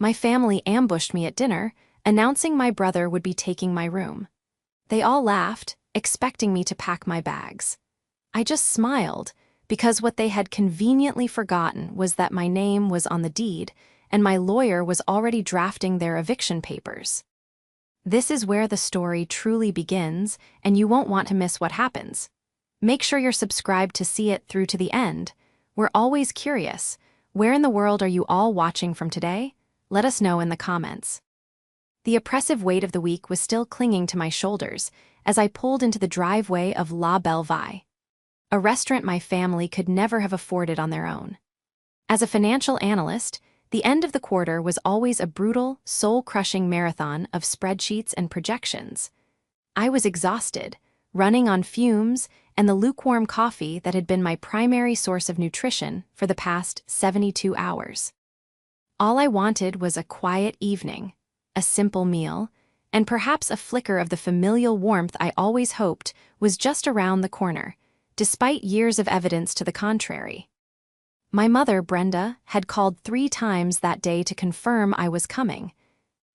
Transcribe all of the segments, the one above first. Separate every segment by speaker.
Speaker 1: My family ambushed me at dinner, announcing my brother would be taking my room. They all laughed, expecting me to pack my bags. I just smiled, because what they had conveniently forgotten was that my name was on the deed, and my lawyer was already drafting their eviction papers. This is where the story truly begins, and you won't want to miss what happens. Make sure you're subscribed to see it through to the end. We're always curious. Where in the world are you all watching from today? Let us know in the comments. The oppressive weight of the week was still clinging to my shoulders as I pulled into the driveway of La Belle Vie, a restaurant my family could never have afforded on their own. As a financial analyst, the end of the quarter was always a brutal, soul-crushing marathon of spreadsheets and projections. I was exhausted, running on fumes, and the lukewarm coffee that had been my primary source of nutrition for the past 72 hours. All I wanted was a quiet evening, a simple meal, and perhaps a flicker of the familial warmth I always hoped was just around the corner, despite years of evidence to the contrary. My mother, Brenda, had called 3 times that day to confirm I was coming.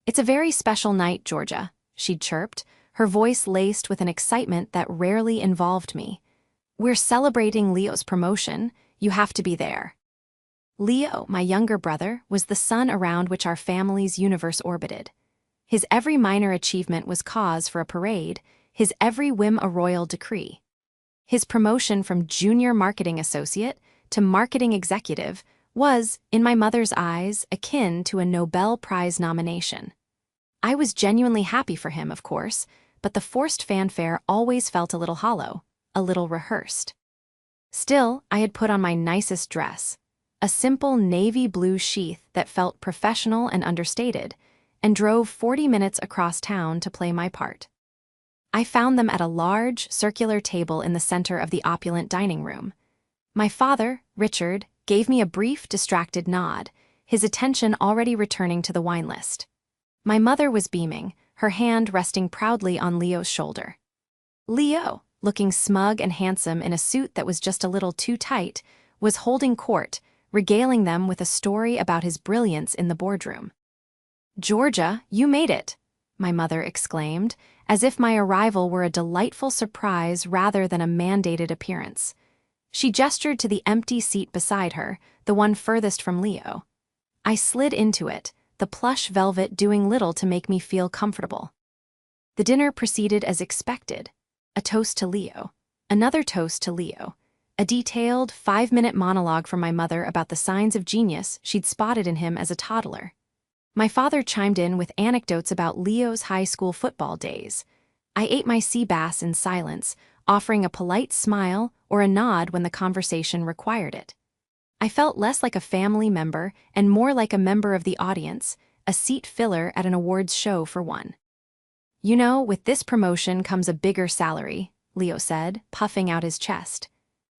Speaker 1: "It's a very special night, Georgia," she'd chirped, her voice laced with an excitement that rarely involved me. "We're celebrating Leo's promotion. You have to be there." Leo, my younger brother, was the sun around which our family's universe orbited. His every minor achievement was cause for a parade, his every whim a royal decree. His promotion from junior marketing associate to marketing executive was, in my mother's eyes, akin to a Nobel Prize nomination. I was genuinely happy for him, of course, but the forced fanfare always felt a little hollow, a little rehearsed. Still, I had put on my nicest dress, a simple navy blue sheath that felt professional and understated, and drove 40 minutes across town to play my part. I found them at a large, circular table in the center of the opulent dining room. My father, Richard, gave me a brief, distracted nod, his attention already returning to the wine list. My mother was beaming, her hand resting proudly on Leo's shoulder. Leo, looking smug and handsome in a suit that was just a little too tight, was holding court, regaling them with a story about his brilliance in the boardroom. "Georgia, you made it," my mother exclaimed, as if my arrival were a delightful surprise rather than a mandated appearance. She gestured to the empty seat beside her, the one furthest from Leo. I slid into it, the plush velvet doing little to make me feel comfortable. The dinner proceeded as expected. A toast to Leo, another toast to Leo, a detailed 5-minute monologue from my mother about the signs of genius she'd spotted in him as a toddler. My father chimed in with anecdotes about Leo's high school football days. I ate my sea bass in silence, offering a polite smile or a nod when the conversation required it. I felt less like a family member and more like a member of the audience, a seat filler at an awards show for one. "You know, with this promotion comes a bigger salary," Leo said, puffing out his chest.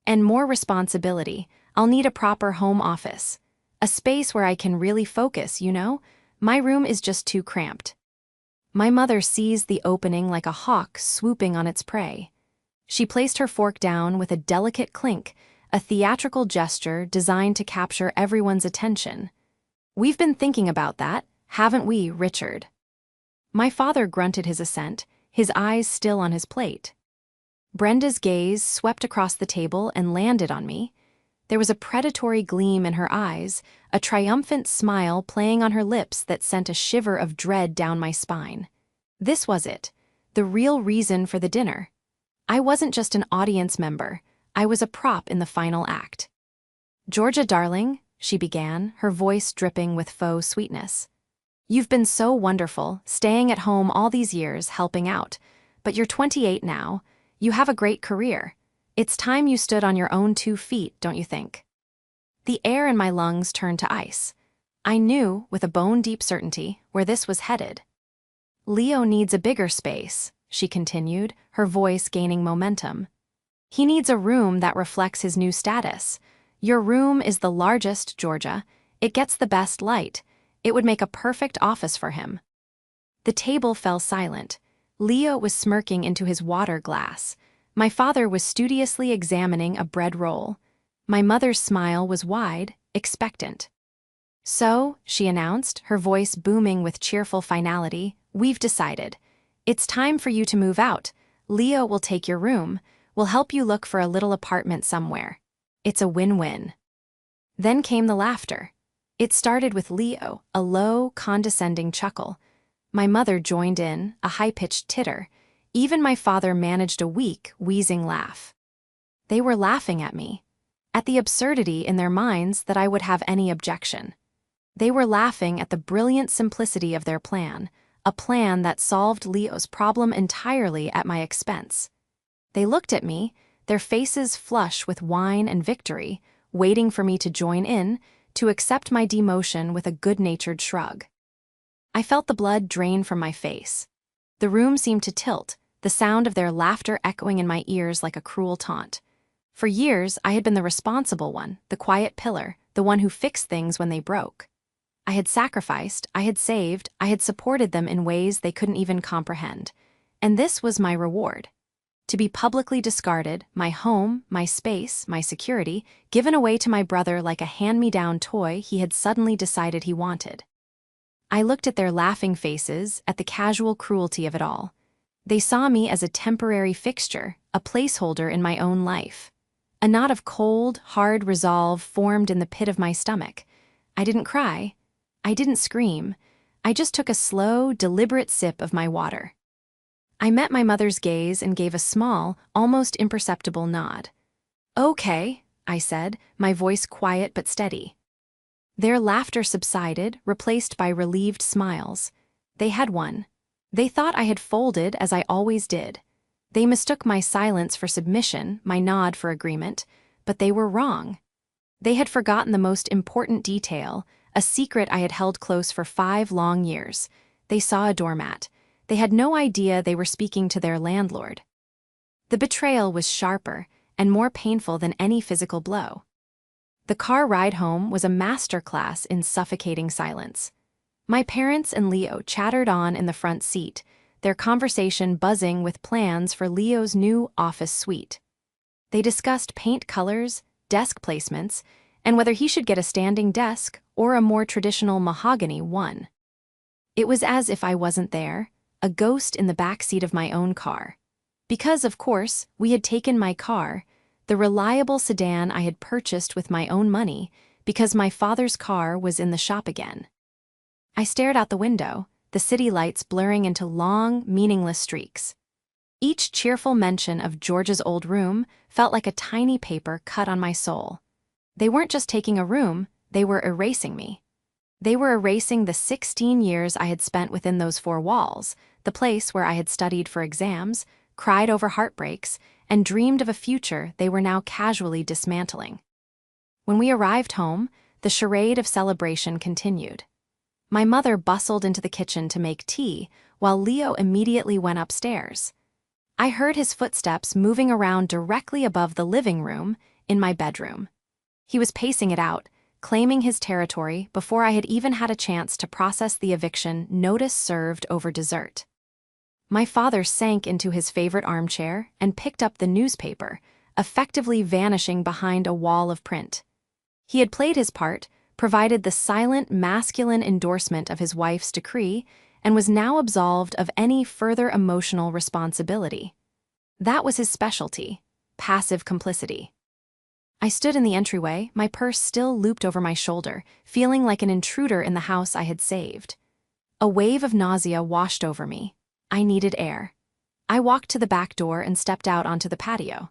Speaker 1: "And more responsibility. I'll need a proper home office. A space where I can really focus, you know? My room is just too cramped." My mother seized the opening like a hawk swooping on its prey. She placed her fork down with a delicate clink, a theatrical gesture designed to capture everyone's attention. "We've been thinking about that, haven't we, Richard?" My father grunted his assent, his eyes still on his plate. Brenda's gaze swept across the table and landed on me. There was a predatory gleam in her eyes, a triumphant smile playing on her lips that sent a shiver of dread down my spine. This was it, the real reason for the dinner. I wasn't just an audience member, I was a prop in the final act. "Georgia, darling," she began, her voice dripping with faux sweetness. "You've been so wonderful, staying at home all these years, helping out. But you're 28 now. You have a great career. It's time you stood on your own 2 feet, don't you think?" The air in my lungs turned to ice. I knew, with a bone-deep certainty, where this was headed. "Leo needs a bigger space," she continued, her voice gaining momentum. "He needs a room that reflects his new status. Your room is the largest, Georgia. It gets the best light. It would make a perfect office for him." The table fell silent. Leo was smirking into his water glass. My father was studiously examining a bread roll. My mother's smile was wide, expectant. "So," she announced, her voice booming with cheerful finality, "we've decided. It's time for you to move out. Leo will take your room. We'll help you look for a little apartment somewhere. It's a win-win." Then came the laughter. It started with Leo, a low, condescending chuckle. My mother joined in, a high-pitched titter. Even my father managed a weak, wheezing laugh. They were laughing at me, at the absurdity in their minds that I would have any objection. They were laughing at the brilliant simplicity of their plan, a plan that solved Leo's problem entirely at my expense. They looked at me, their faces flush with wine and victory, waiting for me to join in, to accept my demotion with a good-natured shrug. I felt the blood drain from my face. The room seemed to tilt, the sound of their laughter echoing in my ears like a cruel taunt. For years, I had been the responsible one, the quiet pillar, the one who fixed things when they broke. I had sacrificed, I had saved, I had supported them in ways they couldn't even comprehend. And this was my reward. To be publicly discarded, my home, my space, my security, given away to my brother like a hand-me-down toy he had suddenly decided he wanted. I looked at their laughing faces, at the casual cruelty of it all. They saw me as a temporary fixture, a placeholder in my own life. A knot of cold, hard resolve formed in the pit of my stomach. I didn't cry. I didn't scream. I just took a slow, deliberate sip of my water. I met my mother's gaze and gave a small, almost imperceptible nod. "Okay," I said, my voice quiet but steady. Their laughter subsided, replaced by relieved smiles. They had won. They thought I had folded as I always did. They mistook my silence for submission, my nod for agreement, but they were wrong. They had forgotten the most important detail, a secret I had held close for 5 long years. They saw a doormat. They had no idea they were speaking to their landlord. The betrayal was sharper and more painful than any physical blow. The car ride home was a masterclass in suffocating silence. My parents and Leo chattered on in the front seat, their conversation buzzing with plans for Leo's new office suite. They discussed paint colors, desk placements, and whether he should get a standing desk or a more traditional mahogany one. It was as if I wasn't there, a ghost in the back seat of my own car. Because, of course, we had taken my car, the reliable sedan I had purchased with my own money, because my father's car was in the shop again. I stared out the window, the city lights blurring into long, meaningless streaks. Each cheerful mention of George's old room felt like a tiny paper cut on my soul. They weren't just taking a room, they were erasing me. They were erasing the 16 years I had spent within those 4 walls, the place where I had studied for exams, cried over heartbreaks, and dreamed of a future they were now casually dismantling. When we arrived home, the charade of celebration continued. My mother bustled into the kitchen to make tea, while Leo immediately went upstairs. I heard his footsteps moving around directly above the living room, in my bedroom. He was pacing it out, claiming his territory before I had even had a chance to process the eviction notice served over dessert. My father sank into his favorite armchair and picked up the newspaper, effectively vanishing behind a wall of print. He had played his part, provided the silent, masculine endorsement of his wife's decree, and was now absolved of any further emotional responsibility. That was his specialty, passive complicity. I stood in the entryway, my purse still looped over my shoulder, feeling like an intruder in the house I had saved. A wave of nausea washed over me. I needed air. I walked to the back door and stepped out onto the patio.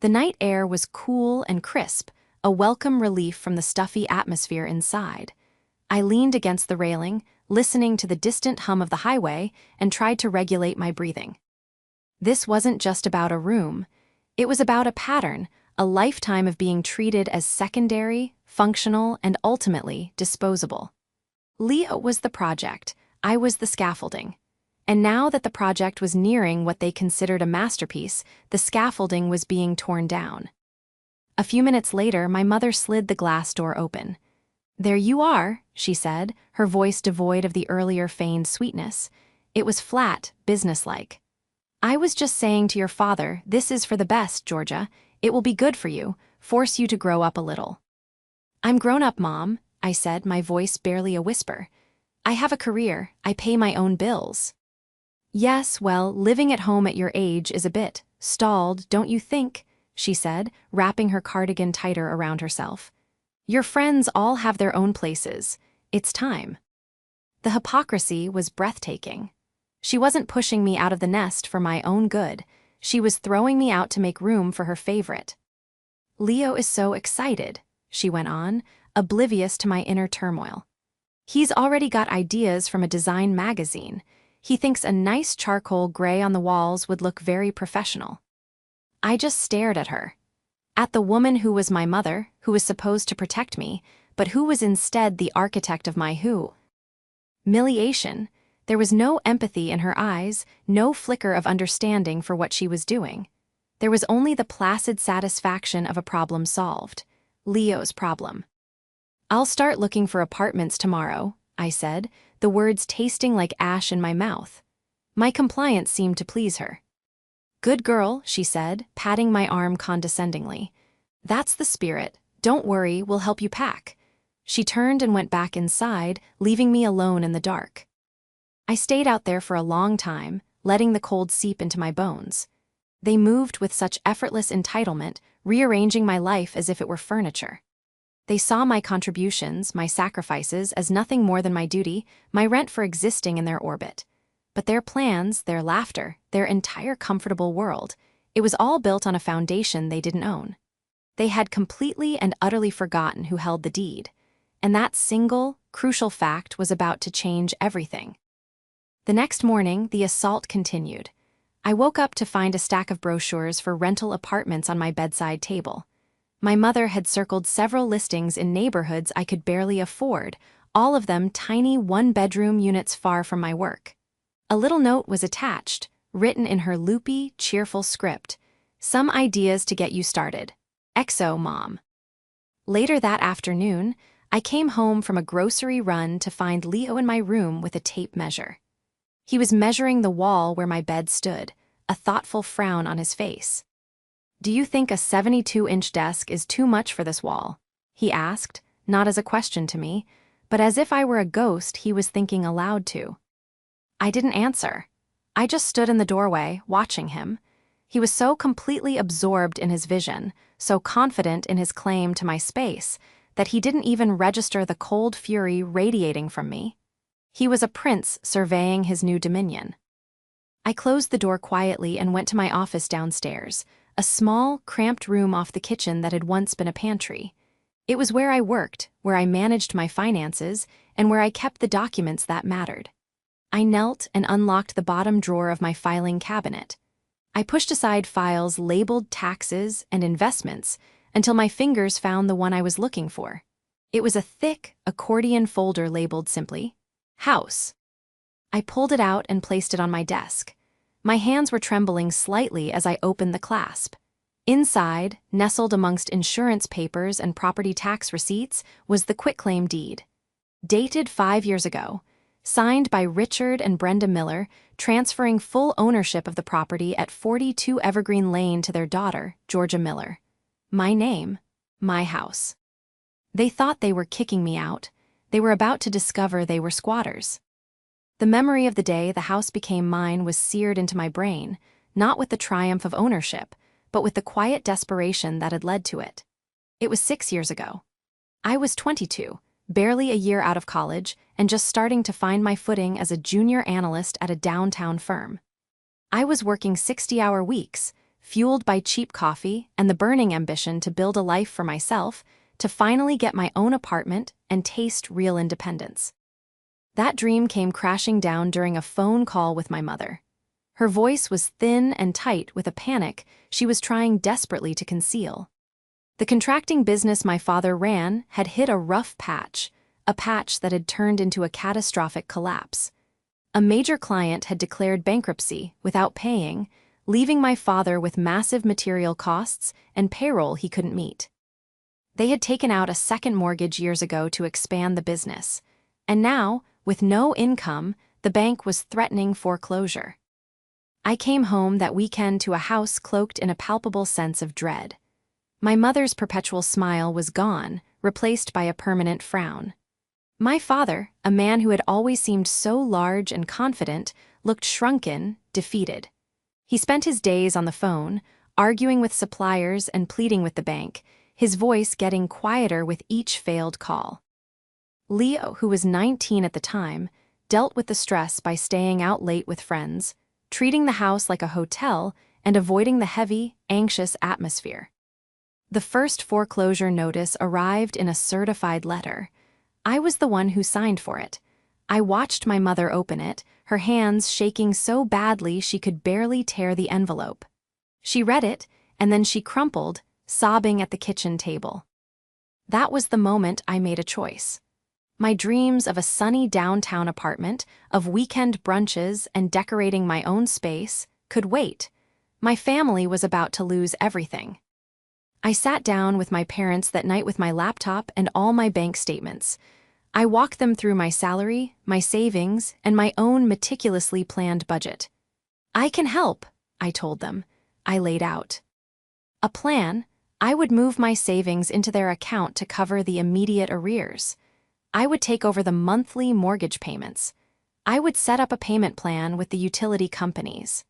Speaker 1: The night air was cool and crisp, a welcome relief from the stuffy atmosphere inside. I leaned against the railing, listening to the distant hum of the highway, and tried to regulate my breathing. This wasn't just about a room. It was about a pattern, a lifetime of being treated as secondary, functional, and ultimately disposable. Leo was the project, I was the scaffolding. And now that the project was nearing what they considered a masterpiece, the scaffolding was being torn down. A few minutes later, my mother slid the glass door open. "There you are," she said, her voice devoid of the earlier feigned sweetness. It was flat, businesslike. "I was just saying to your father, this is for the best, Georgia. It will be good for you, force you to grow up a little." "I'm grown up, Mom," I said, my voice barely a whisper. I have a career, I pay my own bills. Yes, well, living at home at your age is a bit stalled, don't you think? She said, wrapping her cardigan tighter around herself. Your friends all have their own places. It's time. The hypocrisy was breathtaking. She wasn't pushing me out of the nest for my own good. She was throwing me out to make room for her favorite. Leo is so excited, she went on, oblivious to my inner turmoil. He's already got ideas from a design magazine. He thinks a nice charcoal gray on the walls would look very professional. I just stared at her. At the woman who was my mother, who was supposed to protect me, but who was instead the architect of my humiliation. There was no empathy in her eyes, no flicker of understanding for what she was doing. There was only the placid satisfaction of a problem solved. Leo's problem. I'll start looking for apartments tomorrow, I said, the words tasting like ash in my mouth. My compliance seemed to please her. Good girl, she said, patting my arm condescendingly. That's the spirit. Don't worry, we'll help you pack. She turned and went back inside, leaving me alone in the dark. I stayed out there for a long time, letting the cold seep into my bones. They moved with such effortless entitlement, rearranging my life as if it were furniture. They saw my contributions, my sacrifices, as nothing more than my duty, my rent for existing in their orbit. But their plans, their laughter, their entire comfortable world, it was all built on a foundation they didn't own. They had completely and utterly forgotten who held the deed. And that single, crucial fact was about to change everything. The next morning, the assault continued. I woke up to find a stack of brochures for rental apartments on my bedside table. My mother had circled several listings in neighborhoods I could barely afford, all of them tiny one-bedroom units far from my work. A little note was attached, written in her loopy, cheerful script. Some ideas to get you started. XO Mom. Later that afternoon, I came home from a grocery run to find Leo in my room with a tape measure. He was measuring the wall where my bed stood, a thoughtful frown on his face. Do you think a 72-inch desk is too much for this wall? He asked, not as a question to me, but as if I were a ghost he was thinking aloud to. I didn't answer. I just stood in the doorway, watching him. He was so completely absorbed in his vision, so confident in his claim to my space, that he didn't even register the cold fury radiating from me. He was a prince surveying his new dominion. I closed the door quietly and went to my office downstairs, a small, cramped room off the kitchen that had once been a pantry. It was where I worked, where I managed my finances, and where I kept the documents that mattered. I knelt and unlocked the bottom drawer of my filing cabinet. I pushed aside files labeled taxes and investments until my fingers found the one I was looking for. It was a thick accordion folder labeled simply, House. I pulled it out and placed it on my desk. My hands were trembling slightly as I opened the clasp. Inside, nestled amongst insurance papers and property tax receipts, was the quitclaim deed. Dated 5 years ago, signed by Richard and Brenda Miller, transferring full ownership of the property at 42 Evergreen Lane to their daughter, Georgia Miller. My name, my house. They thought they were kicking me out. They were about to discover they were squatters. The memory of the day the house became mine was seared into my brain, not with the triumph of ownership, but with the quiet desperation that had led to it. It was 6 years ago. I was 22, barely a year out of college, and just starting to find my footing as a junior analyst at a downtown firm. I was working 60-hour weeks, fueled by cheap coffee and the burning ambition to build a life for myself, to finally get my own apartment and taste real independence. That dream came crashing down during a phone call with my mother. Her voice was thin and tight with a panic she was trying desperately to conceal. The contracting business my father ran had hit a rough patch, a patch that had turned into a catastrophic collapse. A major client had declared bankruptcy without paying, leaving my father with massive material costs and payroll he couldn't meet. They had taken out a second mortgage years ago to expand the business, and now, with no income, the bank was threatening foreclosure. I came home that weekend to a house cloaked in a palpable sense of dread. My mother's perpetual smile was gone, replaced by a permanent frown. My father, a man who had always seemed so large and confident, looked shrunken, defeated. He spent his days on the phone, arguing with suppliers and pleading with the bank, his voice getting quieter with each failed call. Leo, who was 19 at the time, dealt with the stress by staying out late with friends, treating the house like a hotel, and avoiding the heavy, anxious atmosphere. The first foreclosure notice arrived in a certified letter. I was the one who signed for it. I watched my mother open it, her hands shaking so badly she could barely tear the envelope. She read it, and then she crumpled, sobbing at the kitchen table. That was the moment I made a choice. My dreams of a sunny downtown apartment, of weekend brunches and decorating my own space, could wait. My family was about to lose everything. I sat down with my parents that night with my laptop and all my bank statements. I walked them through my salary, my savings, and my own meticulously planned budget. "I can help," I told them. I laid out a plan. I would move my savings into their account to cover the immediate arrears. I would take over the monthly mortgage payments. I would set up a payment plan with the utility companies.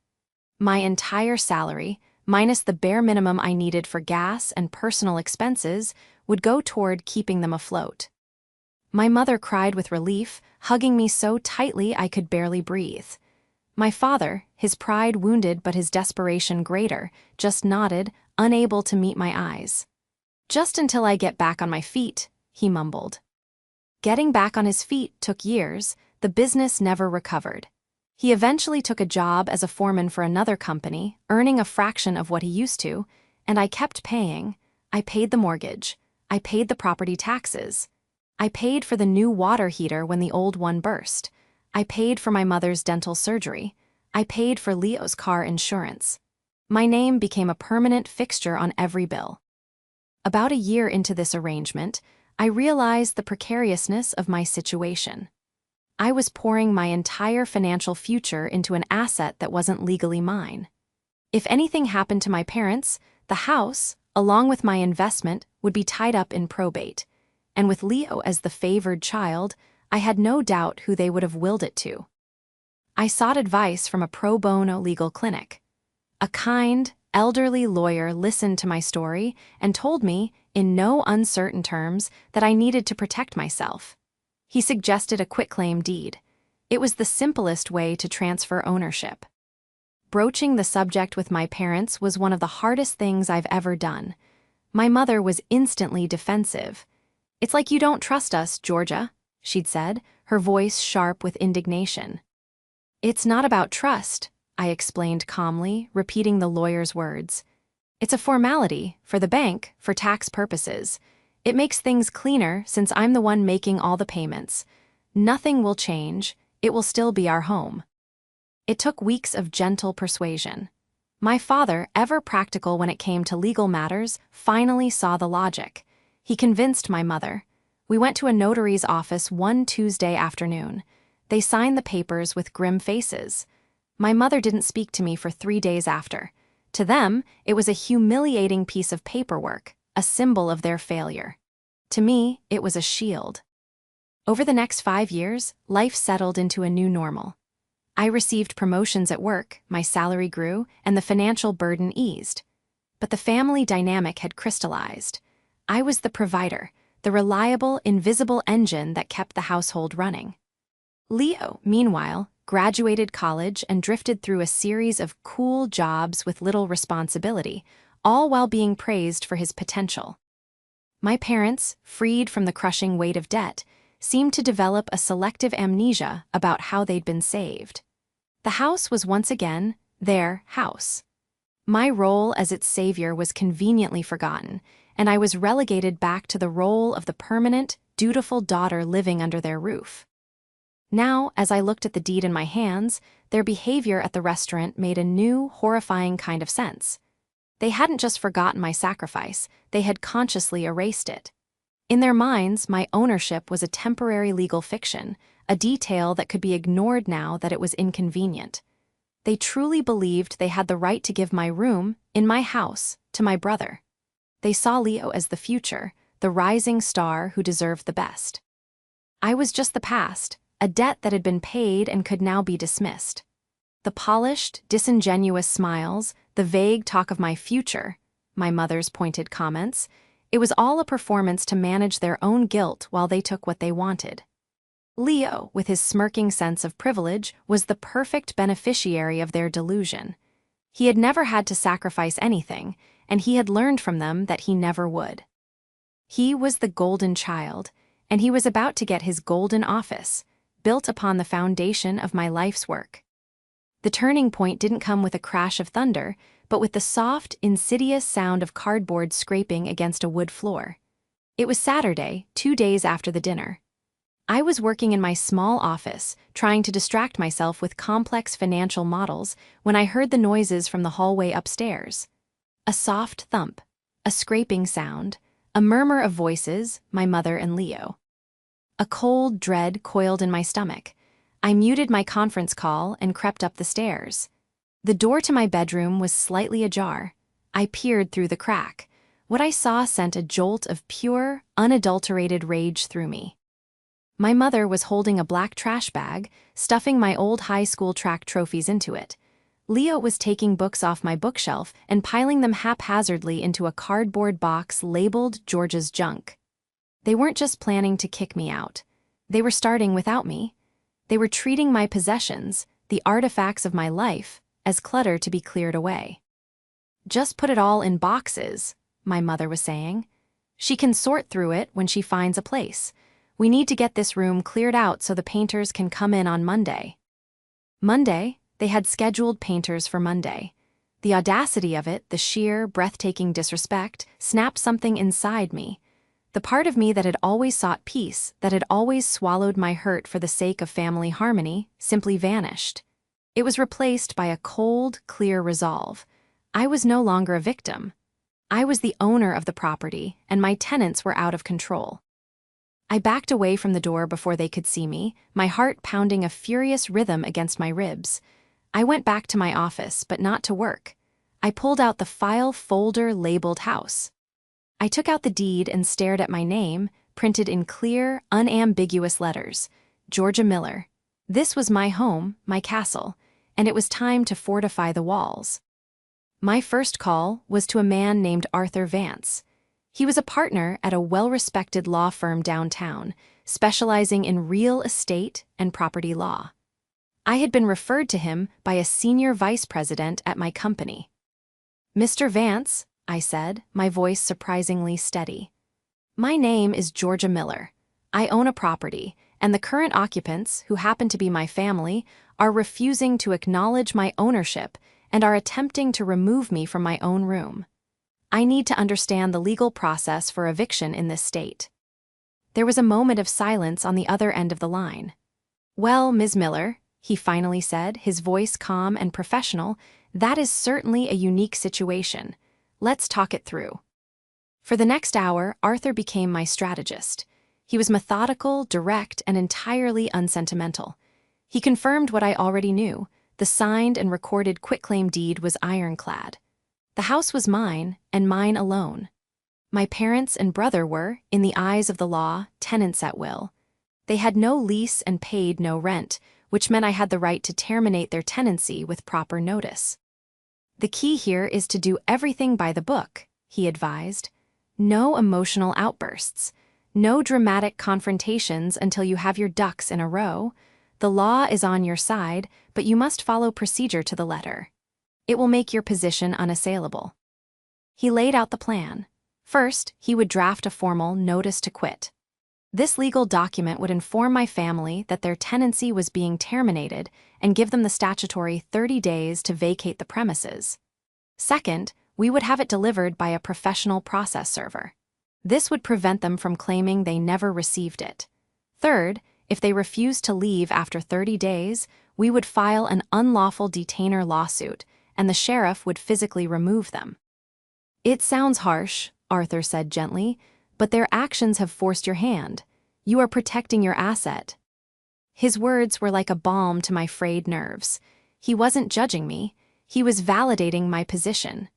Speaker 1: My entire salary, minus the bare minimum I needed for gas and personal expenses, would go toward keeping them afloat. My mother cried with relief, hugging me so tightly I could barely breathe. My father, his pride wounded but his desperation greater, just nodded, unable to meet my eyes. "Just until I get back on my feet," he mumbled. Getting back on his feet took years. The business never recovered. He eventually took a job as a foreman for another company, earning a fraction of what he used to, and I kept paying. I paid the mortgage. I paid the property taxes. I paid for the new water heater when the old one burst. I paid for my mother's dental surgery. I paid for Leo's car insurance. My name became a permanent fixture on every bill. About a year into this arrangement, I realized the precariousness of my situation. I was pouring my entire financial future into an asset that wasn't legally mine. If anything happened to my parents, the house, along with my investment, would be tied up in probate. And with Leo as the favored child, I had no doubt who they would have willed it to. I sought advice from a pro bono legal clinic. A kind, elderly lawyer listened to my story and told me, in no uncertain terms, that I needed to protect myself. He suggested a quitclaim deed. It was the simplest way to transfer ownership. Broaching the subject with my parents was one of the hardest things I've ever done. My mother was instantly defensive. "It's like you don't trust us, Georgia," she'd said, her voice sharp with indignation. "It's not about trust," I explained calmly, repeating the lawyer's words. "It's a formality, for the bank, for tax purposes. It makes things cleaner since I'm the one making all the payments. Nothing will change. It will still be our home." It took weeks of gentle persuasion. My father, ever practical when it came to legal matters, finally saw the logic. He convinced my mother. We went to a notary's office one Tuesday afternoon. They signed the papers with grim faces. My mother didn't speak to me for 3 days after. To them, it was a humiliating piece of paperwork, a symbol of their failure. To me, it was a shield. Over the next 5 years, life settled into a new normal. I received promotions at work, my salary grew, and the financial burden eased. But the family dynamic had crystallized. I was the provider, the reliable, invisible engine that kept the household running. Leo, meanwhile, graduated college and drifted through a series of cool jobs with little responsibility, all while being praised for his potential. My parents, freed from the crushing weight of debt, seemed to develop a selective amnesia about how they'd been saved. The house was once again their house. My role as its savior was conveniently forgotten, and I was relegated back to the role of the permanent, dutiful daughter living under their roof. Now, as I looked at the deed in my hands, their behavior at the restaurant made a new, horrifying kind of sense. They hadn't just forgotten my sacrifice, they had consciously erased it. In their minds, my ownership was a temporary legal fiction, a detail that could be ignored now that it was inconvenient. They truly believed they had the right to give my room, in my house, to my brother. They saw Leo as the future, the rising star who deserved the best. I was just the past, a debt that had been paid and could now be dismissed. The polished, disingenuous smiles, the vague talk of my future, my mother's pointed comments, it was all a performance to manage their own guilt while they took what they wanted. Leo, with his smirking sense of privilege, was the perfect beneficiary of their delusion. He had never had to sacrifice anything, and he had learned from them that he never would. He was the golden child, and he was about to get his golden office, built upon the foundation of my life's work. The turning point didn't come with a crash of thunder, but with the soft, insidious sound of cardboard scraping against a wood floor. It was Saturday, 2 days after the dinner. I was working in my small office, trying to distract myself with complex financial models, when I heard the noises from the hallway upstairs. A soft thump, a scraping sound, a murmur of voices, my mother and Leo. A cold dread coiled in my stomach. I muted my conference call and crept up the stairs. The door to my bedroom was slightly ajar. I peered through the crack. What I saw sent a jolt of pure, unadulterated rage through me. My mother was holding a black trash bag, stuffing my old high school track trophies into it. Leo was taking books off my bookshelf and piling them haphazardly into a cardboard box labeled George's junk. They weren't just planning to kick me out. They were starting without me. They were treating my possessions, the artifacts of my life, as clutter to be cleared away. Just put it all in boxes, my mother was saying. She can sort through it when she finds a place. We need to get this room cleared out so the painters can come in on Monday. Monday? They had scheduled painters for Monday. The audacity of it, the sheer, breathtaking disrespect, snapped something inside me. The part of me that had always sought peace, that had always swallowed my hurt for the sake of family harmony, simply vanished. It was replaced by a cold, clear resolve. I was no longer a victim. I was the owner of the property, and my tenants were out of control. I backed away from the door before they could see me, my heart pounding a furious rhythm against my ribs. I went back to my office, but not to work. I pulled out the file folder labeled house. I took out the deed and stared at my name, printed in clear, unambiguous letters. Georgia Miller. This was my home, my castle, and it was time to fortify the walls. My first call was to a man named Arthur Vance. He was a partner at a well-respected law firm downtown, specializing in real estate and property law. I had been referred to him by a senior vice president at my company. "Mr. Vance," I said, my voice surprisingly steady. "My name is Georgia Miller. I own a property, and the current occupants, who happen to be my family, are refusing to acknowledge my ownership and are attempting to remove me from my own room. I need to understand the legal process for eviction in this state." There was a moment of silence on the other end of the line. "Well, Ms. Miller," he finally said, his voice calm and professional, "that is certainly a unique situation. Let's talk it through." For the next hour, Arthur became my strategist. He was methodical, direct, and entirely unsentimental. He confirmed what I already knew. The signed and recorded quitclaim deed was ironclad. The house was mine, and mine alone. My parents and brother were, in the eyes of the law, tenants at will. They had no lease and paid no rent, which meant I had the right to terminate their tenancy with proper notice. "The key here is to do everything by the book," he advised. "No emotional outbursts. No dramatic confrontations until you have your ducks in a row. The law is on your side, but you must follow procedure to the letter. It will make your position unassailable." He laid out the plan. First, he would draft a formal notice to quit. This legal document would inform my family that their tenancy was being terminated and give them the statutory 30 days to vacate the premises. Second, we would have it delivered by a professional process server. This would prevent them from claiming they never received it. Third, if they refused to leave after 30 days, we would file an unlawful detainer lawsuit, and the sheriff would physically remove them. "It sounds harsh," Arthur said gently, "but their actions have forced your hand. You are protecting your asset." His words were like a balm to my frayed nerves. He wasn't judging me. He was validating my position.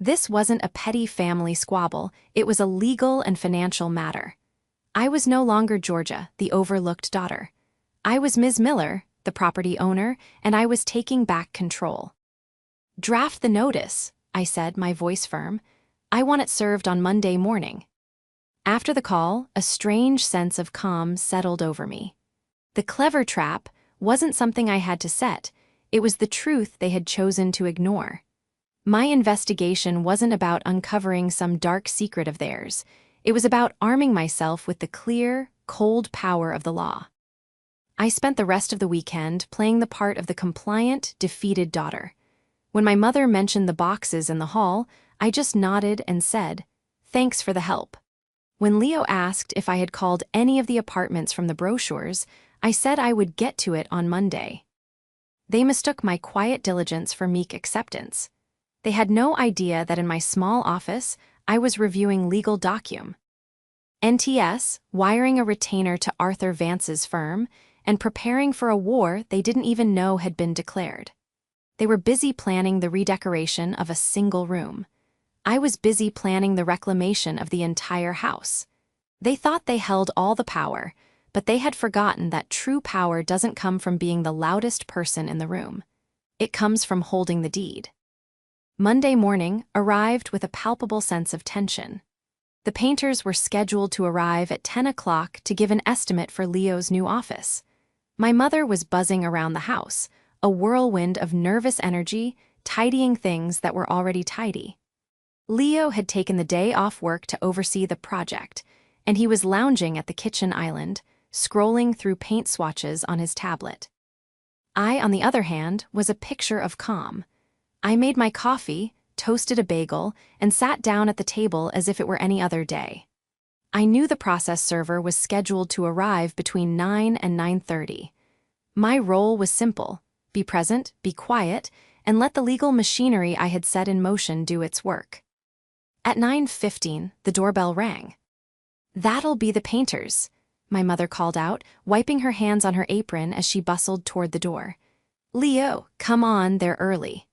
Speaker 1: This wasn't a petty family squabble, it was a legal and financial matter. I was no longer Georgia, the overlooked daughter. I was Ms. Miller, the property owner, and I was taking back control. "Draft the notice," I said, my voice firm. "I want it served on Monday morning." After the call, a strange sense of calm settled over me. The clever trap wasn't something I had to set, it was the truth they had chosen to ignore. My investigation wasn't about uncovering some dark secret of theirs. It was about arming myself with the clear, cold power of the law. I spent the rest of the weekend playing the part of the compliant, defeated daughter. When my mother mentioned the boxes in the hall, I just nodded and said, "Thanks for the help." When Leo asked if I had called any of the apartments from the brochures, I said I would get to it on Monday. They mistook my quiet diligence for meek acceptance. They had no idea that in my small office, I was reviewing legal NTS, wiring a retainer to Arthur Vance's firm, and preparing for a war they didn't even know had been declared. They were busy planning the redecoration of a single room. I was busy planning the reclamation of the entire house. They thought they held all the power, but they had forgotten that true power doesn't come from being the loudest person in the room. It comes from holding the deed. Monday morning arrived with a palpable sense of tension. The painters were scheduled to arrive at 10 o'clock to give an estimate for Leo's new office. My mother was buzzing around the house, a whirlwind of nervous energy, tidying things that were already tidy. Leo had taken the day off work to oversee the project, and he was lounging at the kitchen island, scrolling through paint swatches on his tablet. I, on the other hand, was a picture of calm. I made my coffee, toasted a bagel, and sat down at the table as if it were any other day. I knew the process server was scheduled to arrive between 9 and 9:30. My role was simple: be present, be quiet, and let the legal machinery I had set in motion do its work. At 9:15, the doorbell rang. "That'll be the painters," my mother called out, wiping her hands on her apron as she bustled toward the door. "Leo, come on, they're early."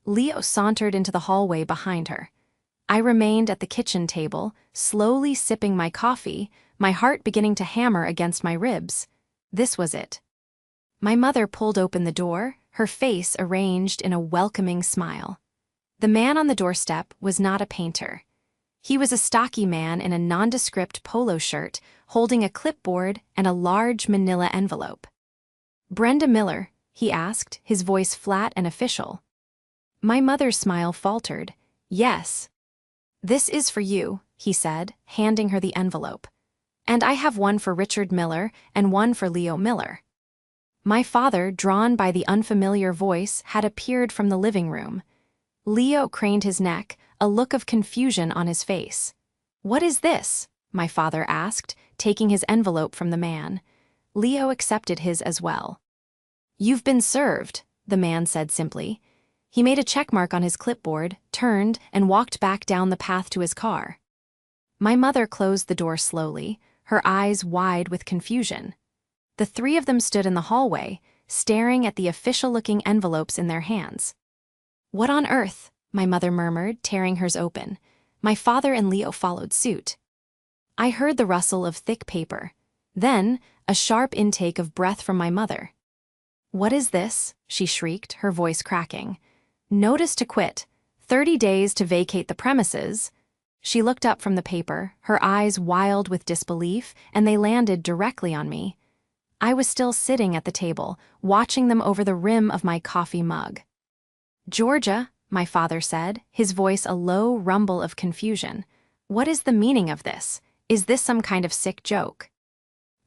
Speaker 1: Leo sauntered into the hallway behind her. I remained at the kitchen table, slowly sipping my coffee, my heart beginning to hammer against my ribs. This was it. My mother pulled open the door, her face arranged in a welcoming smile. The man on the doorstep was not a painter. He was a stocky man in a nondescript polo shirt, holding a clipboard and a large manila envelope. "Brenda Miller?" he asked, his voice flat and official. My mother's smile faltered. "Yes." "This is for you," he said, handing her the envelope. "And I have one for Richard Miller and one for Leo Miller." My father, drawn by the unfamiliar voice, had appeared from the living room. Leo craned his neck, a look of confusion on his face. "What is this?" my father asked, taking his envelope from the man. Leo accepted his as well. "You've been served," the man said simply. He made a checkmark on his clipboard, turned, and walked back down the path to his car. My mother closed the door slowly, her eyes wide with confusion. The three of them stood in the hallway, staring at the official-looking envelopes in their hands. "What on earth?" my mother murmured, tearing hers open. My father and Leo followed suit. I heard the rustle of thick paper. Then, a sharp intake of breath from my mother. "What is this?" she shrieked, her voice cracking. "Notice to quit. 30 days to vacate the premises." She looked up from the paper, her eyes wild with disbelief, and they landed directly on me. I was still sitting at the table, watching them over the rim of my coffee mug. "Georgia," my father said, his voice a low rumble of confusion. "What is the meaning of this? Is this some kind of sick joke?"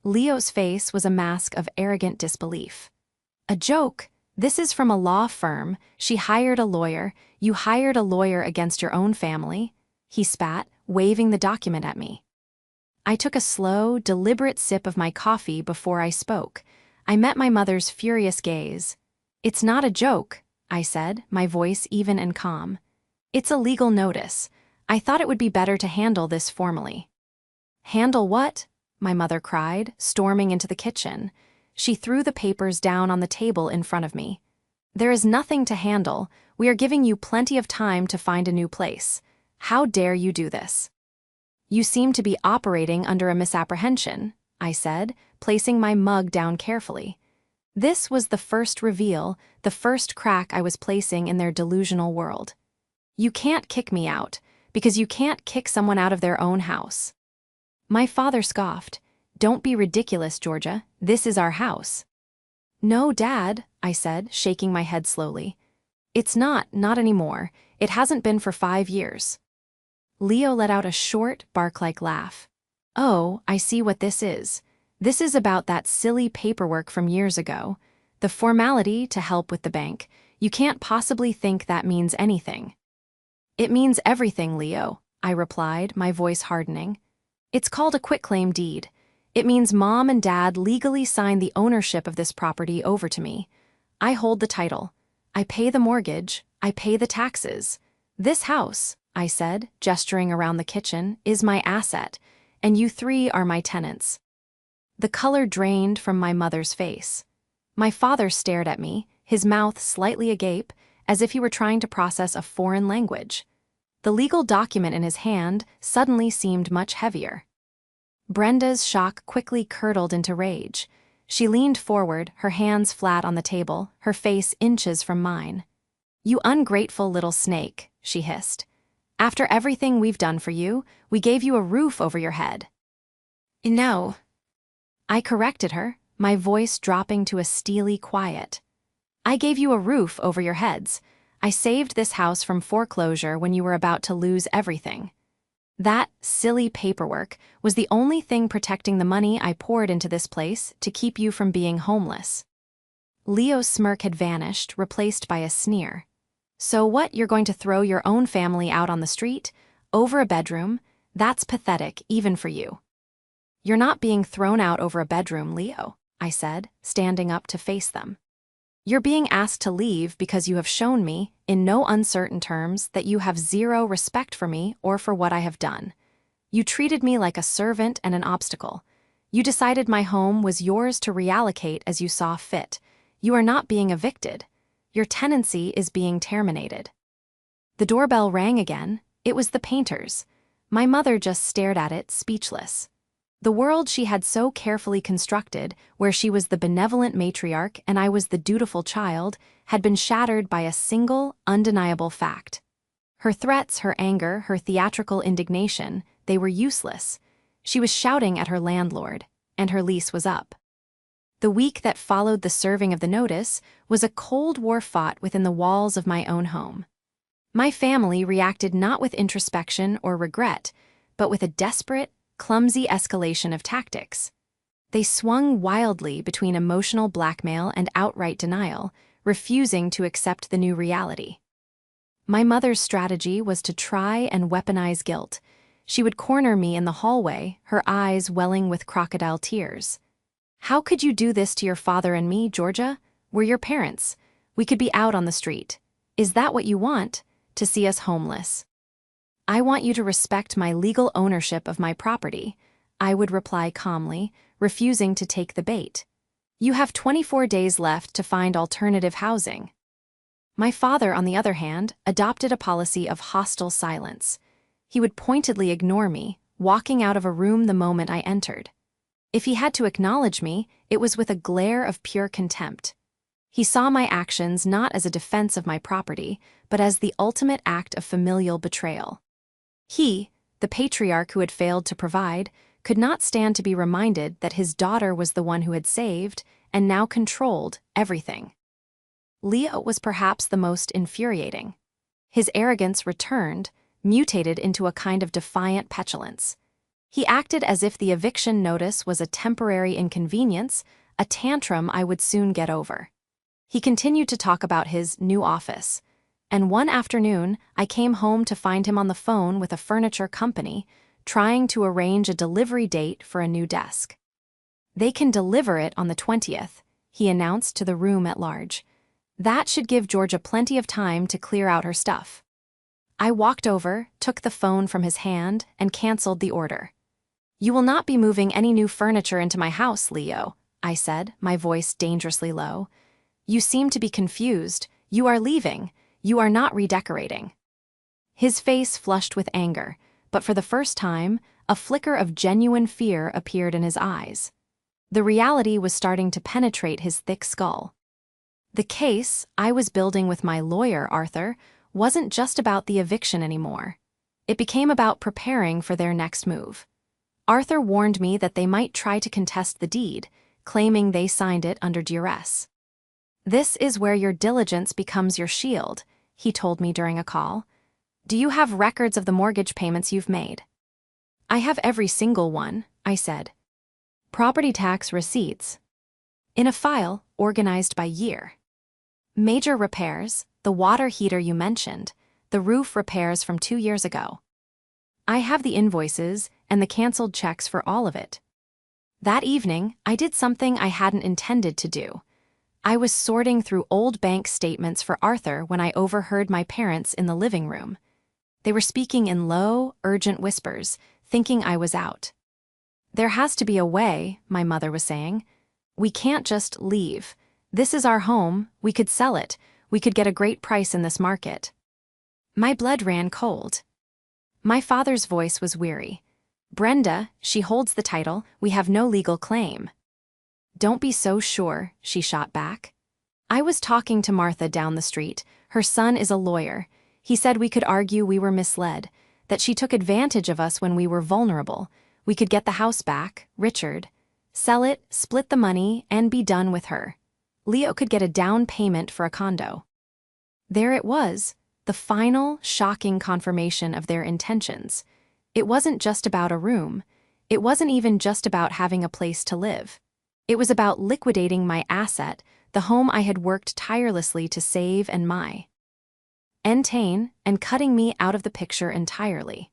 Speaker 1: Leo's face was a mask of arrogant disbelief. "A joke? This is from a law firm. She hired a lawyer. You hired a lawyer against your own family," he spat, waving the document at me. I took a slow, deliberate sip of my coffee before I spoke. I met my mother's furious gaze. "It's not a joke," I said, my voice even and calm. "It's a legal notice. I thought it would be better to handle this formally." "Handle what?" my mother cried, storming into the kitchen. She threw the papers down on the table in front of me. There is nothing to handle. We are giving you plenty of time to find a new place. How dare you do this? You seem to be operating under a misapprehension, I said, placing my mug down carefully. This was the first reveal, the first crack I was placing in their delusional world. You can't kick me out, because you can't kick someone out of their own house. My father scoffed. Don't be ridiculous, Georgia. This is our house. No, Dad, I said, shaking my head slowly. It's not anymore. It hasn't been for 5 years. Leo let out a short, bark-like laugh. Oh, I see what this is. This is about that silly paperwork from years ago. The formality to help with the bank. You can't possibly think that means anything. It means everything, Leo, I replied, my voice hardening. It's called a quitclaim deed. It means Mom and Dad legally signed the ownership of this property over to me. I hold the title. I pay the mortgage. I pay the taxes. This house, I said, gesturing around the kitchen, is my asset, and you 3 are my tenants. The color drained from my mother's face. My father stared at me, his mouth slightly agape, as if he were trying to process a foreign language. The legal document in his hand suddenly seemed much heavier. Brenda's shock quickly curdled into rage. She leaned forward, her hands flat on the table, her face inches from mine. You ungrateful little snake, she hissed. After everything we've done for you, we gave you a roof over your head. No. I corrected her, my voice dropping to a steely quiet. I gave you a roof over your heads. I saved this house from foreclosure when you were about to lose everything. That silly paperwork was the only thing protecting the money I poured into this place to keep you from being homeless. Leo's smirk had vanished, replaced by a sneer. So what, you're going to throw your own family out on the street? Over a bedroom? That's pathetic, even for you. You're not being thrown out over a bedroom, Leo, I said, standing up to face them. You're being asked to leave because you have shown me, in no uncertain terms, that you have zero respect for me or for what I have done. You treated me like a servant and an obstacle. You decided my home was yours to reallocate as you saw fit. You are not being evicted. Your tenancy is being terminated. The doorbell rang again. It was the painters. My mother just stared at it, speechless. The world she had so carefully constructed, where she was the benevolent matriarch and I was the dutiful child, had been shattered by a single, undeniable fact. Her threats, her anger, her theatrical indignation, they were useless. She was shouting at her landlord, and her lease was up. The week that followed the serving of the notice was a cold war fought within the walls of my own home. My family reacted not with introspection or regret, but with a desperate, clumsy escalation of tactics. They swung wildly between emotional blackmail and outright denial, refusing to accept the new reality. My mother's strategy was to try and weaponize guilt. She would corner me in the hallway, her eyes welling with crocodile tears. How could you do this to your father and me, Georgia? We're your parents. We could be out on the street. Is that what you want? To see us homeless? I want you to respect my legal ownership of my property, I would reply calmly, refusing to take the bait. You have 24 days left to find alternative housing. My father, on the other hand, adopted a policy of hostile silence. He would pointedly ignore me, walking out of a room the moment I entered. If he had to acknowledge me, it was with a glare of pure contempt. He saw my actions not as a defense of my property, but as the ultimate act of familial betrayal. He, the patriarch who had failed to provide, could not stand to be reminded that his daughter was the one who had saved and now controlled everything. Leo was perhaps the most infuriating. His arrogance returned, mutated into a kind of defiant petulance. He acted as if the eviction notice was a temporary inconvenience, a tantrum I would soon get over. He continued to talk about his new office, and one afternoon I came home to find him on the phone with a furniture company, trying to arrange a delivery date for a new desk. They can deliver it on the 20th, he announced to the room at large. That should give Georgia plenty of time to clear out her stuff. I walked over, took the phone from his hand, and canceled the order. You will not be moving any new furniture into my house, Leo, I said, my voice dangerously low. You seem to be confused. You are leaving. You are not redecorating." His face flushed with anger, but for the first time, a flicker of genuine fear appeared in his eyes. The reality was starting to penetrate his thick skull. The case I was building with my lawyer, Arthur, wasn't just about the eviction anymore. It became about preparing for their next move. Arthur warned me that they might try to contest the deed, claiming they signed it under duress. "This is where your diligence becomes your shield," he told me during a call. "Do you have records of the mortgage payments you've made?" "I have every single one," I said. "Property tax receipts. In a file organized by year. Major repairs, the water heater you mentioned, the roof repairs from 2 years ago. I have the invoices and the canceled checks for all of it." That evening, I did something I hadn't intended to do. I was sorting through old bank statements for Arthur when I overheard my parents in the living room. They were speaking in low, urgent whispers, thinking I was out. "There has to be a way," my mother was saying. "We can't just leave. This is our home. We could sell it. We could get a great price in this market." My blood ran cold. My father's voice was weary. "Brenda, she holds the title. We have no legal claim." "Don't be so sure," she shot back. "I was talking to Martha down the street. Her son is a lawyer. He said we could argue we were misled, that she took advantage of us when we were vulnerable. We could get the house back, Richard, sell it, split the money, and be done with her. Leo could get a down payment for a condo." There it was, the final, shocking confirmation of their intentions. It wasn't just about a room. It wasn't even just about having a place to live. It was about liquidating my asset, the home I had worked tirelessly to save and maintain, and cutting me out of the picture entirely.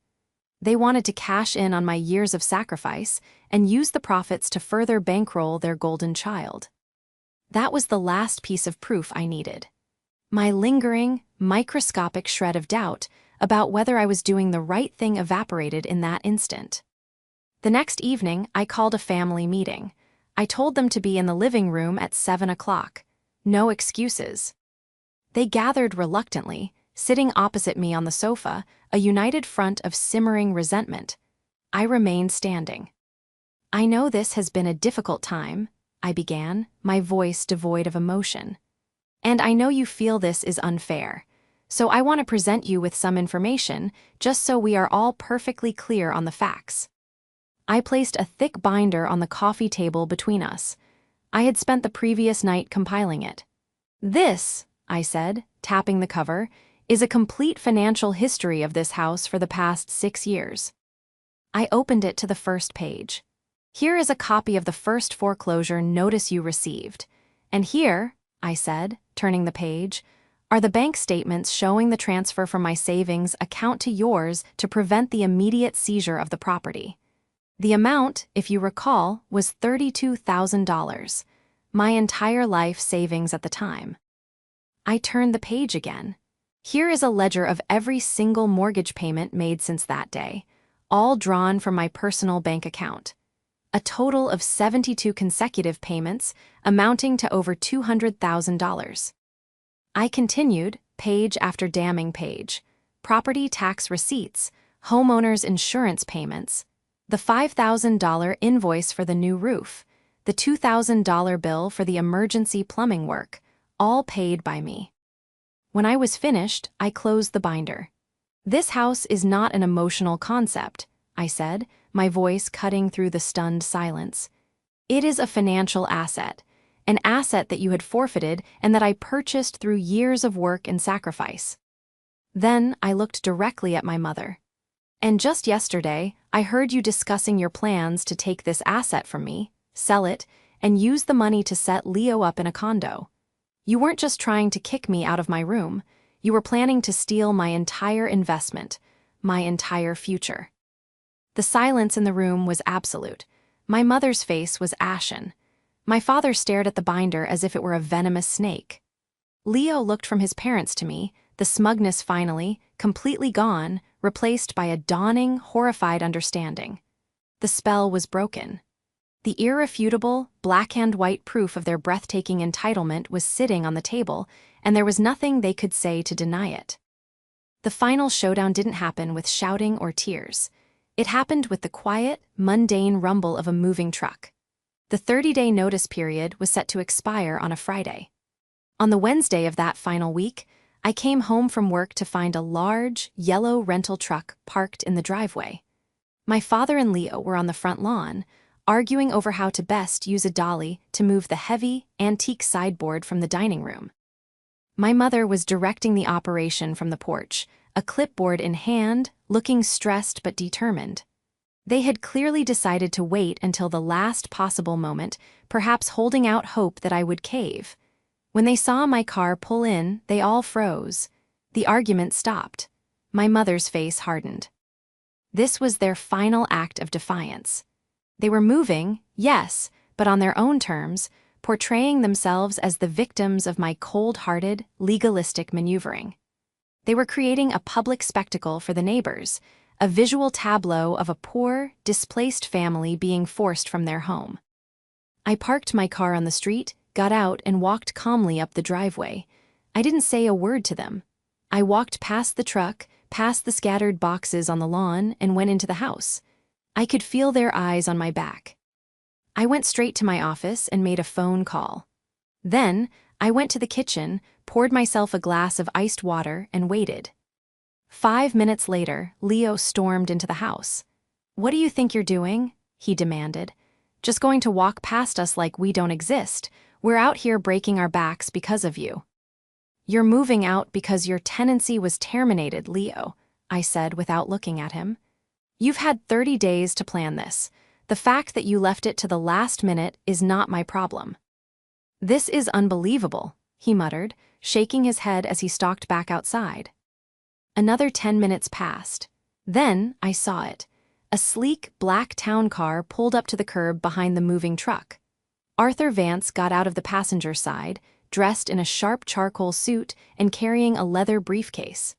Speaker 1: They wanted to cash in on my years of sacrifice and use the profits to further bankroll their golden child. That was the last piece of proof I needed. My lingering, microscopic shred of doubt about whether I was doing the right thing evaporated in that instant. The next evening, I called a family meeting. I told them to be in the living room at 7 o'clock. No excuses. They gathered reluctantly, sitting opposite me on the sofa, a united front of simmering resentment. I remained standing. "I know this has been a difficult time," I began, my voice devoid of emotion. "And I know you feel this is unfair. So I want to present you with some information, just so we are all perfectly clear on the facts." I placed a thick binder on the coffee table between us. I had spent the previous night compiling it. "This," I said, tapping the cover, "is a complete financial history of this house for the past 6 years." I opened it to the first page. "Here is a copy of the first foreclosure notice you received. And here," I said, turning the page, "are the bank statements showing the transfer from my savings account to yours to prevent the immediate seizure of the property. The amount, if you recall, was $32,000, my entire life savings at the time." I turned the page again. "Here is a ledger of every single mortgage payment made since that day, all drawn from my personal bank account. A total of 72 consecutive payments amounting to over $200,000. I continued, page after damning page. Property tax receipts, homeowners insurance payments, the $5,000 invoice for the new roof, the $2,000 bill for the emergency plumbing work, all paid by me." When I was finished, I closed the binder. "This house is not an emotional concept," I said, my voice cutting through the stunned silence. "It is a financial asset, an asset that you had forfeited and that I purchased through years of work and sacrifice." Then I looked directly at my mother. "And just yesterday, I heard you discussing your plans to take this asset from me, sell it, and use the money to set Leo up in a condo. You weren't just trying to kick me out of my room, you were planning to steal my entire investment, my entire future." The silence in the room was absolute. My mother's face was ashen. My father stared at the binder as if it were a venomous snake. Leo looked from his parents to me, the smugness finally, completely gone, replaced by a dawning, horrified understanding. The spell was broken. The irrefutable, black-and-white proof of their breathtaking entitlement was sitting on the table, and there was nothing they could say to deny it. The final showdown didn't happen with shouting or tears. It happened with the quiet, mundane rumble of a moving truck. The 30-day notice period was set to expire on a Friday. On the Wednesday of that final week, I came home from work to find a large, yellow rental truck parked in the driveway. My father and Leo were on the front lawn, arguing over how to best use a dolly to move the heavy, antique sideboard from the dining room. My mother was directing the operation from the porch, a clipboard in hand, looking stressed but determined. They had clearly decided to wait until the last possible moment, perhaps holding out hope that I would cave. When they saw my car pull in, they all froze. The argument stopped. My mother's face hardened. This was their final act of defiance. They were moving, yes, but on their own terms, portraying themselves as the victims of my cold-hearted, legalistic maneuvering. They were creating a public spectacle for the neighbors, a visual tableau of a poor, displaced family being forced from their home. I parked my car on the street, got out, and walked calmly up the driveway. I didn't say a word to them. I walked past the truck, past the scattered boxes on the lawn, and went into the house. I could feel their eyes on my back. I went straight to my office and made a phone call. Then, I went to the kitchen, poured myself a glass of iced water, and waited. 5 minutes later, Leo stormed into the house. "What do you think you're doing?" he demanded. "Just going to walk past us like we don't exist. We're out here breaking our backs because of you." "You're moving out because your tenancy was terminated, Leo," I said without looking at him. "You've had 30 days to plan this. The fact that you left it to the last minute is not my problem." "This is unbelievable," he muttered, shaking his head as he stalked back outside. Another 10 minutes passed. Then I saw it. A sleek, black town car pulled up to the curb behind the moving truck. Arthur Vance got out of the passenger side, dressed in a sharp charcoal suit and carrying a leather briefcase.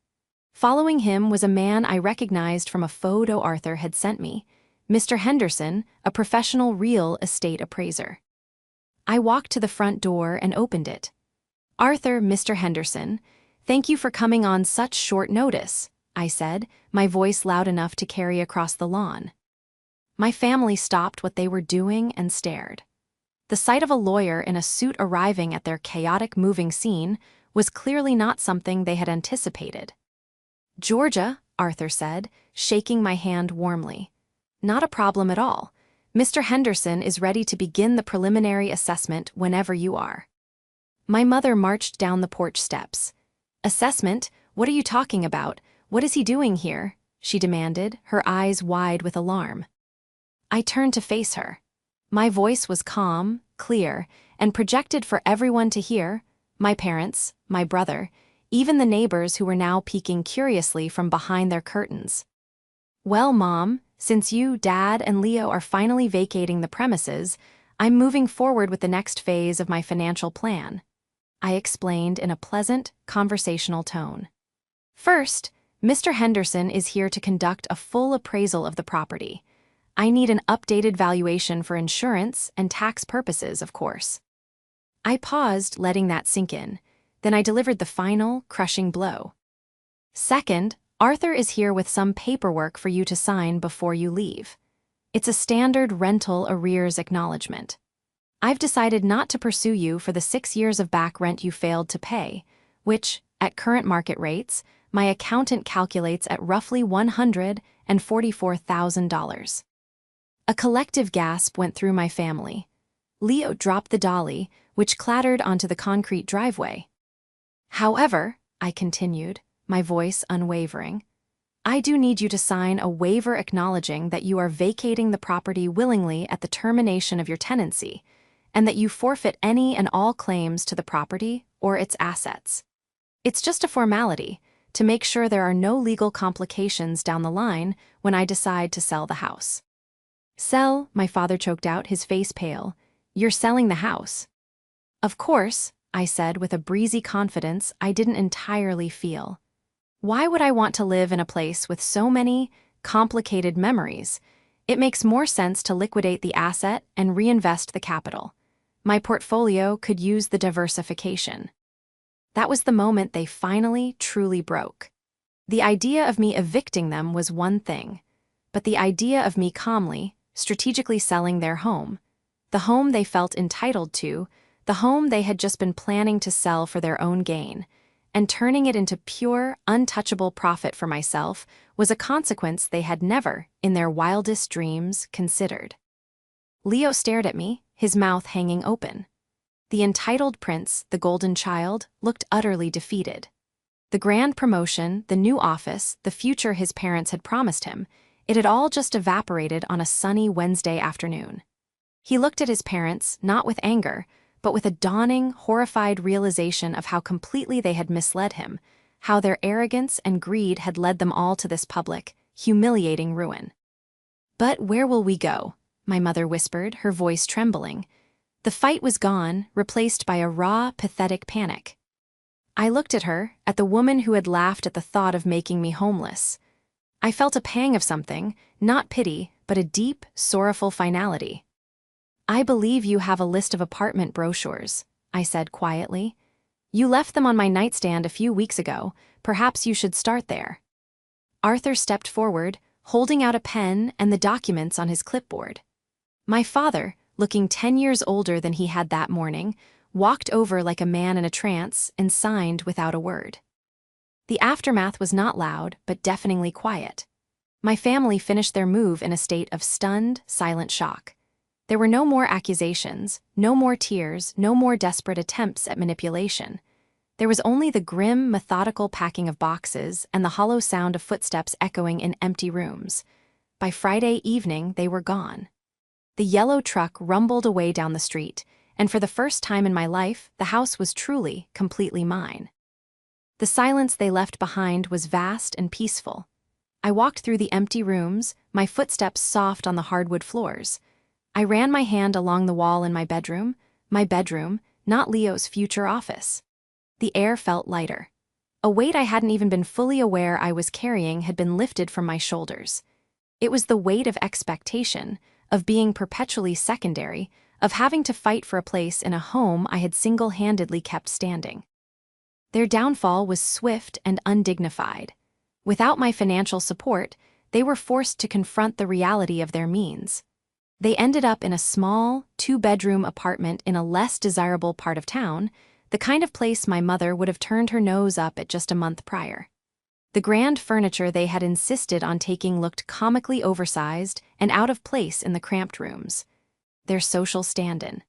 Speaker 1: Following him was a man I recognized from a photo Arthur had sent me, Mr. Henderson, a professional real estate appraiser. I walked to the front door and opened it. "Arthur, Mr. Henderson, thank you for coming on such short notice," I said, my voice loud enough to carry across the lawn. My family stopped what they were doing and stared. The sight of a lawyer in a suit arriving at their chaotic moving scene was clearly not something they had anticipated. "Georgia," Arthur said, shaking my hand warmly. "Not a problem at all. Mr. Henderson is ready to begin the preliminary assessment whenever you are." My mother marched down the porch steps. "Assessment? What are you talking about? What is he doing here?" she demanded, her eyes wide with alarm. I turned to face her. My voice was calm, clear, and projected for everyone to hear, my parents, my brother, even the neighbors who were now peeking curiously from behind their curtains. "Well, Mom, since you, Dad, and Leo are finally vacating the premises, I'm moving forward with the next phase of my financial plan," I explained in a pleasant, conversational tone. "First, Mr. Henderson is here to conduct a full appraisal of the property. I need an updated valuation for insurance and tax purposes, of course." I paused, letting that sink in. Then I delivered the final, crushing blow. "Second, Arthur is here with some paperwork for you to sign before you leave. It's a standard rental arrears acknowledgement. I've decided not to pursue you for the 6 years of back rent you failed to pay, which, at current market rates, my accountant calculates at roughly $144,000. A collective gasp went through my family. Leo dropped the dolly, which clattered onto the concrete driveway. "However," I continued, my voice unwavering, "I do need you to sign a waiver acknowledging that you are vacating the property willingly at the termination of your tenancy, and that you forfeit any and all claims to the property or its assets. It's just a formality to make sure there are no legal complications down the line when I decide to sell the house." "Sell," my father choked out, his face pale. "You're selling the house." "Of course," I said with a breezy confidence I didn't entirely feel. Why would I want to live in a place with so many complicated memories? It makes more sense to liquidate the asset and reinvest the capital. My portfolio could use the diversification. That was the moment they finally, truly broke. The idea of me evicting them was one thing, but the idea of me calmly, strategically selling their home, the home they felt entitled to, the home they had just been planning to sell for their own gain, and turning it into pure, untouchable profit for myself was a consequence they had never, in their wildest dreams, considered. Leo stared at me, his mouth hanging open. The entitled prince, the golden child, looked utterly defeated. The grand promotion, the new office, the future his parents had promised him, it had all just evaporated on a sunny Wednesday afternoon. He looked at his parents, not with anger, but with a dawning, horrified realization of how completely they had misled him, how their arrogance and greed had led them all to this public, humiliating ruin. "But where will we go?" my mother whispered, her voice trembling. The fight was gone, replaced by a raw, pathetic panic. I looked at her, at the woman who had laughed at the thought of making me homeless. I felt a pang of something, not pity, but a deep, sorrowful finality. "I believe you have a list of apartment brochures," I said quietly. "You left them on my nightstand a few weeks ago. Perhaps you should start there." Arthur stepped forward, holding out a pen and the documents on his clipboard. My father, looking 10 years older than he had that morning, walked over like a man in a trance and signed without a word. The aftermath was not loud, but deafeningly quiet. My family finished their move in a state of stunned, silent shock. There were no more accusations, no more tears, no more desperate attempts at manipulation. There was only the grim, methodical packing of boxes and the hollow sound of footsteps echoing in empty rooms. By Friday evening, they were gone. The yellow truck rumbled away down the street, and for the first time in my life, the house was truly, completely mine. The silence they left behind was vast and peaceful. I walked through the empty rooms, my footsteps soft on the hardwood floors. I ran my hand along the wall in my bedroom, not Leo's future office. The air felt lighter. A weight I hadn't even been fully aware I was carrying had been lifted from my shoulders. It was the weight of expectation, of being perpetually secondary, of having to fight for a place in a home I had single-handedly kept standing. Their downfall was swift and undignified. Without my financial support, they were forced to confront the reality of their means. They ended up in a small, 2-bedroom apartment in a less desirable part of town, the kind of place my mother would have turned her nose up at just a month prior. The grand furniture they had insisted on taking looked comically oversized and out of place in the cramped rooms. Their social stand-in.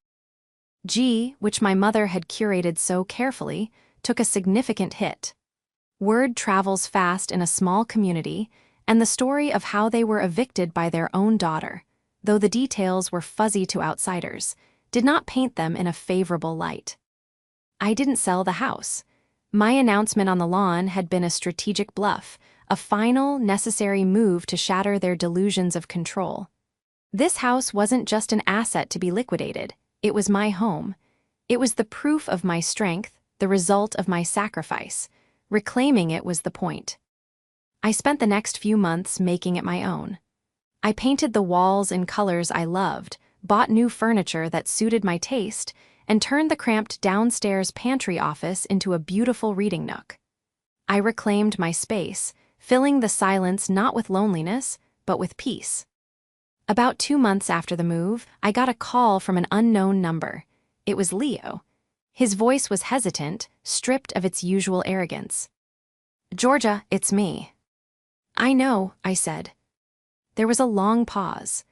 Speaker 1: G, which my mother had curated so carefully, took a significant hit. Word travels fast in a small community, and the story of how they were evicted by their own daughter, though the details were fuzzy to outsiders, did not paint them in a favorable light. I didn't sell the house. My announcement on the lawn had been a strategic bluff, a final, necessary move to shatter their delusions of control. This house wasn't just an asset to be liquidated, it was my home. It was the proof of my strength, the result of my sacrifice. Reclaiming it was the point. I spent the next few months making it my own. I painted the walls in colors I loved, bought new furniture that suited my taste, and turned the cramped downstairs pantry office into a beautiful reading nook. I reclaimed my space, filling the silence not with loneliness, but with peace. About 2 months after the move, I got a call from an unknown number. It was Leo. His voice was hesitant, stripped of its usual arrogance. "Georgia, it's me." "I know," I said. There was a long pause.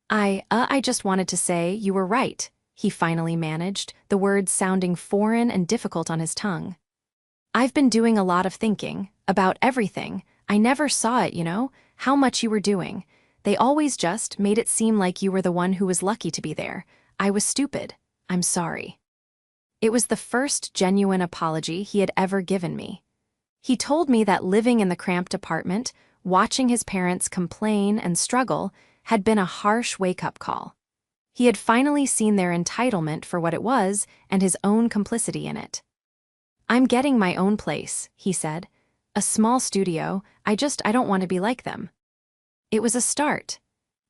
Speaker 1: I just wanted to say you were right," he finally managed, the words sounding foreign and difficult on his tongue. "I've been doing a lot of thinking, about everything. I never saw it, how much you were doing. They always just made it seem like you were the one who was lucky to be there. I was stupid. I'm sorry." It was the first genuine apology he had ever given me. He told me that living in the cramped apartment, watching his parents complain and struggle, had been a harsh wake-up call. He had finally seen their entitlement for what it was and his own complicity in it. "I'm getting my own place," he said. "A small studio, I don't want to be like them." It was a start.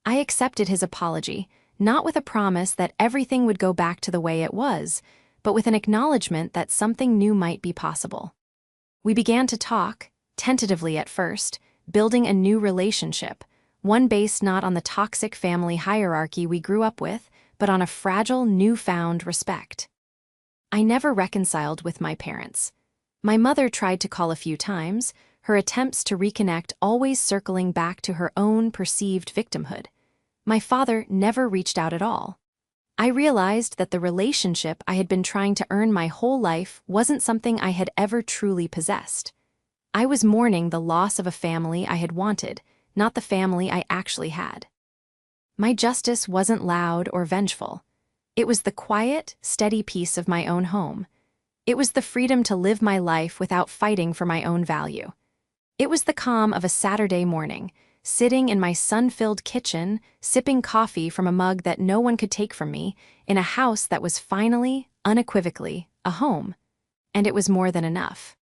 Speaker 1: I accepted his apology, not with a promise that everything would go back to the way it was, but with an acknowledgement that something new might be possible. We began to talk, tentatively at first, building a new relationship, one based not on the toxic family hierarchy we grew up with, but on a fragile, newfound respect. I never reconciled with my parents. My mother tried to call a few times, her attempts to reconnect always circling back to her own perceived victimhood. My father never reached out at all. I realized that the relationship I had been trying to earn my whole life wasn't something I had ever truly possessed. I was mourning the loss of a family I had wanted, not the family I actually had. My justice wasn't loud or vengeful. It was the quiet, steady peace of my own home. It was the freedom to live my life without fighting for my own value. It was the calm of a Saturday morning, sitting in my sun-filled kitchen, sipping coffee from a mug that no one could take from me, in a house that was finally, unequivocally, a home. And it was more than enough.